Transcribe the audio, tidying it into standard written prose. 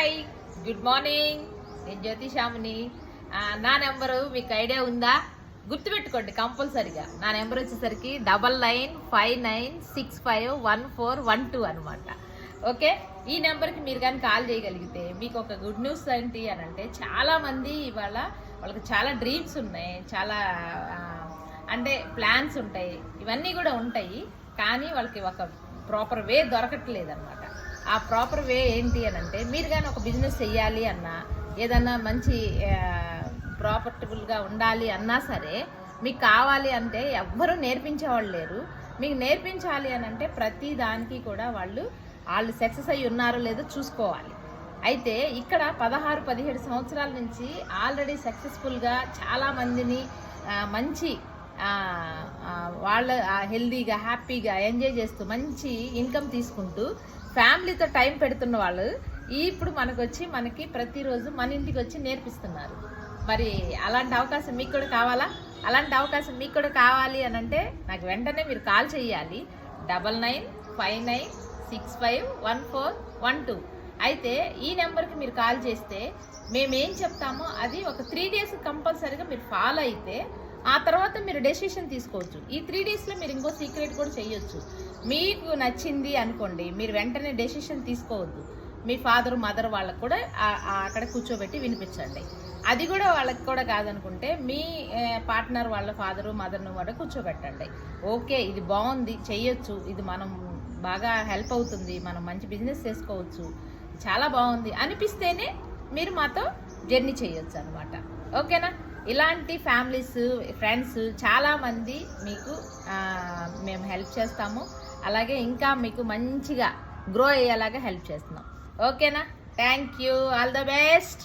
Hi, good morning. నేను జ్యోతిషాముని. నా number మీకు ఐడియా ఉందా? గుర్తుపెట్టుకోండి కంపల్సరిగా. నా నెంబర్ వచ్చేసరికి 9959651412 అనమాట. ఓకే, ఈ నెంబర్కి మీరు కానీ కాల్ చేయగలిగితే మీకు ఒక గుడ్ న్యూస్ ఏంటి అని అంటే, చాలామంది ఇవాళ వాళ్ళకి చాలా డ్రీమ్స్ ఉన్నాయి, చాలా అంటే ప్లాన్స్ ఉంటాయి, ఇవన్నీ కూడా ఉంటాయి. కానీ వాళ్ళకి ఒక ప్రాపర్ వే దొరకట్లేదు అనమాట. ఆ ప్రాపర్ వే ఏంటి అని అంటే, మీరు కానీ ఒక బిజినెస్ చెయ్యాలి అన్నా, ఏదన్నా మంచి ప్రాఫిటబుల్గా ఉండాలి అన్నా సరే, మీకు కావాలి అంటే ఎవ్వరూ నేర్పించేవాళ్ళు లేరు. మీకు నేర్పించాలి అని అంటే ప్రతి దానికి కూడా వాళ్ళు సక్సెస్ అయ్యి ఉన్నారో లేదో చూసుకోవాలి. అయితే ఇక్కడ 16-17 సంవత్సరాల నుంచి ఆల్రెడీ సక్సెస్ఫుల్గా చాలామందిని మంచి వాళ్ళ హెల్దీగా హ్యాపీగా ఎంజాయ్ చేస్తూ మంచి ఇన్కమ్ తీసుకుంటూ ఫ్యామిలీతో టైం పెడుతున్న వాళ్ళు ఇప్పుడు మనకి ప్రతిరోజు మన ఇంటికి వచ్చి నేర్పిస్తున్నారు. మరి అలాంటి అవకాశం మీకు కూడా కావాలా? అలాంటి అవకాశం మీకు కూడా కావాలి అని అంటే నాకు వెంటనే మీరు కాల్ చేయాలి. 9959651412. అయితే ఈ నెంబర్కి మీరు కాల్ చేస్తే మేమేం చెప్తామో అది ఒక 3 days కంపల్సరీగా మీరు ఫాలో అయితే ఆ తర్వాత మీరు డెసిషన్ తీసుకోవచ్చు. ఈ 3 daysలో మీరు ఇంకో సీక్రెట్ కూడా చేయొచ్చు. మీకు నచ్చింది అనుకోండి, మీరు వెంటనే డెసిషన్ తీసుకోవద్దు. మీ ఫాదర్ మదర్ వాళ్ళకు కూడా అక్కడ కూర్చోబెట్టి వినిపించండి. అది కూడా వాళ్ళకి కూడా కాదనుకుంటే మీ పార్ట్నర్ వాళ్ళ ఫాదరు మదర్ను కూడా కూర్చోబెట్టండి. ఓకే, ఇది బాగుంది, చెయ్యొచ్చు, ఇది మనం బాగా హెల్ప్ అవుతుంది, మనం మంచి బిజినెస్ చేసుకోవచ్చు, చాలా బాగుంది అనిపిస్తేనే మీరు మాతో జర్నీ చేయొచ్చు అనమాట. ఓకేనా? ఇలాంటి ఫ్యామిలీస్, ఫ్రెండ్స్ చాలామంది మీకు మేము హెల్ప్ చేస్తాము. అలాగే ఇంకా మీకు మంచిగా గ్రో అయ్యేలాగా హెల్ప్ చేస్తున్నాం. ఓకేనా? Thank you. All the best.